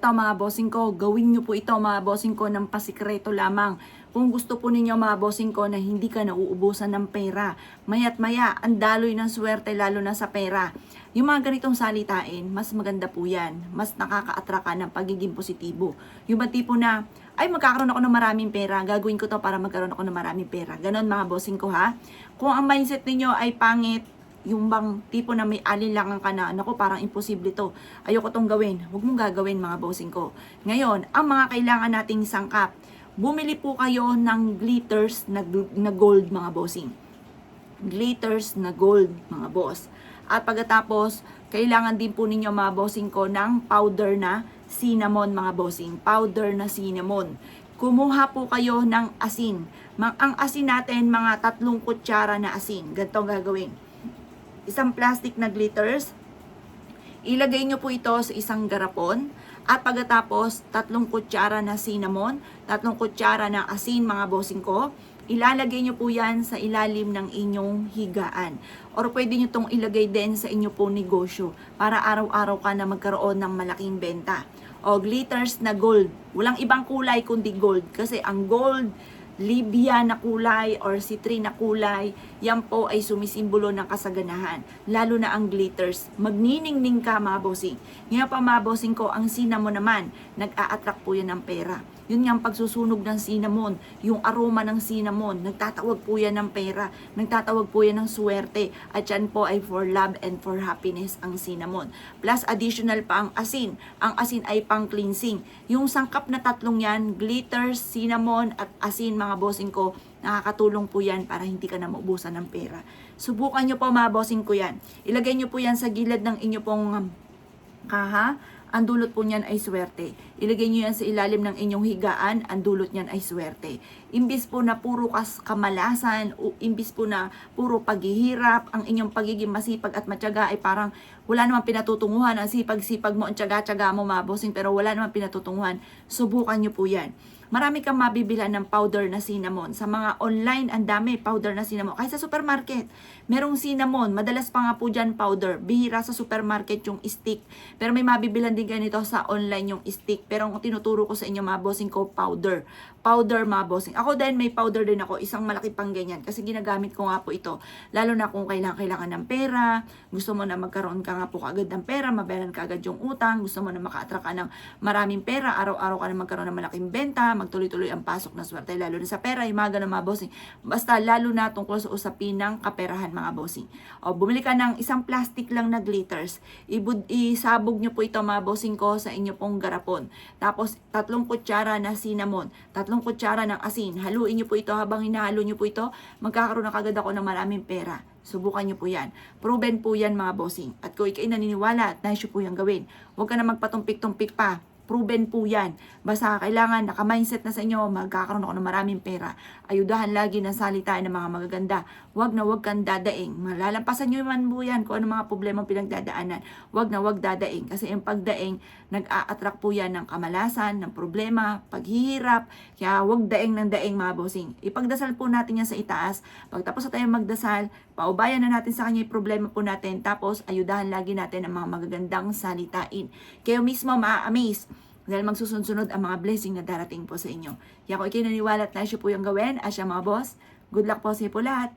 Ito mga bossing ko, gawin nyo po ito mga bossing ko ng pasikreto lamang. Kung gusto po ninyo mga bossing ko na hindi ka nauubusan ng pera, maya't maya, ang daloy ng swerte lalo na sa pera. Yung mga ganitong salitain, mas maganda po yan. Mas nakaka-attract ka ng pagiging positibo. Yung ba tipo na, ay magkakaroon ako ng maraming pera, gagawin ko to para magkaroon ako ng maraming pera. Ganon mga bossing ko ha. Kung ang mindset ninyo ay pangit, yung bang tipo na may alinlangan ka na, naku parang imposible to, ayoko tong gawin, huwag mong gagawin mga bossing ko. Ngayon, ang mga kailangan nating sangkap, bumili po kayo ng glitters na gold mga bossing. Glitters na gold mga boss. At pagkatapos, kailangan din po ninyo mga bossing ko ng powder na cinnamon mga bossing. Powder na cinnamon. Kumuha po kayo ng asin. Ang asin natin, mga 3 kutsara na asin. Ganito gagawin. Isang plastic na glitters, ilagay nyo po ito sa isang garapon, at pagkatapos 3 kutsara na cinnamon, 3 kutsara ng asin mga bossing ko, ilalagay nyo po yan sa ilalim ng inyong higaan. Or pwede nyo itong ilagay din sa inyo pong negosyo para araw-araw ka na magkaroon ng malaking benta. O glitters na gold, walang ibang kulay kundi gold, kasi ang gold, Libya na kulay or citrine na kulay, yan po ay sumisimbolo ng kasaganahan. Lalo na ang glitters. Magniningning ka mga bossing. Ngayon pa mga bossing ko, ang cinnamon naman, nag-a-attract po yan ng pera. Yun nga ang pagsusunog ng cinnamon, yung aroma ng cinnamon, nagtatawag po yan ng pera, nagtatawag po yan ng swerte, at yan po ay for love and for happiness ang cinnamon. Plus additional pa ang asin. Ang asin ay pang cleansing. Yung sangkap na tatlong yan, glitters, cinnamon at asin mga bossing ko, nakakatulong po yan para hindi ka na maubusan ng pera. Subukan nyo po mga bossing ko yan. Ilagay nyo po yan sa gilid ng inyo pong kaha. Ang dulot po niyan ay swerte. Ilagay nyo yan sa ilalim ng inyong higaan, ang dulot niyan ay swerte. Imbis po na puro kamalasan, o imbis po na puro paghihirap, ang inyong pagiging masipag at matyaga ay parang wala namang pinatutunguhan. Ang sipag-sipag mo, ang tyaga-tyaga mo mga bossing, pero wala namang pinatutunguhan. Subukan nyo po yan. Marami kang mabibilhan ng powder na cinnamon. Sa mga online, ang dami powder na cinnamon. Kahit sa supermarket, merong cinnamon. Madalas pa nga po dyan powder. Bihira sa supermarket yung stick. Pero may mabibilhan din ganito sa online yung stick. Pero ang tinuturo ko sa inyo mga bossing ko, powder. Powder mga bossing. Ako din, may powder din ako. Isang malaki pang ganyan. Kasi ginagamit ko nga po ito. Lalo na kung kailangan ng pera. Gusto mo na magkaroon ka nga po agad ng pera. Mabayaran ka agad yung utang. Gusto mo na maka-attract ka ng maraming pera. Araw-araw ka na magkaroon ng malaking benta. Magtuloy-tuloy ang pasok ng swerte, lalo na sa pera, yung mga ganun mga bossing. Basta lalo na tungkol sa usapin ng kaperahan mga bossing. O, bumili ka ng isang plastic lang na glitters. Isabog nyo po ito mga bossing ko sa inyo pong garapon. Tapos 3 kutsara na cinnamon, 3 kutsara ng asin. Haluin nyo po ito. Habang hinahalo nyo po ito, magkakaroon na kagad ako ng maraming pera. Subukan nyo po yan. Proven po yan mga bossing. At kung ikay naniniwala at nais po yung gawin, huwag ka na magpatumpik-tumpik pa. Proven po yan. Basta kailangan naka-mindset na sa inyo, magkakaroon ako ng maraming pera. Ayudahan lagi ng salitaan ng mga magaganda. Huwag na huwag kang dadaing. Malalampasan nyo man po yan kung ano mga problema pinagdadaanan. Huwag na huwag dadaing. Kasi yung pagdaing, nag-a-attract po yan ng kamalasan, ng problema, paghihirap. Kaya huwag daing ng daing mga bossing. Ipagdasal po natin yan sa itaas. Pagtapos na tayo magdasal, paubayan na natin sa kanya yung problema po natin. Tapos ayudahan lagi natin ang mga magagandang salitain. Kayo mismo maa-amaze dahil magsusunod ang mga blessing na darating po sa inyo. Kaya kung ikay naniwala at nais po yung gawin, asya mga boss, good luck po sa iyo po lahat.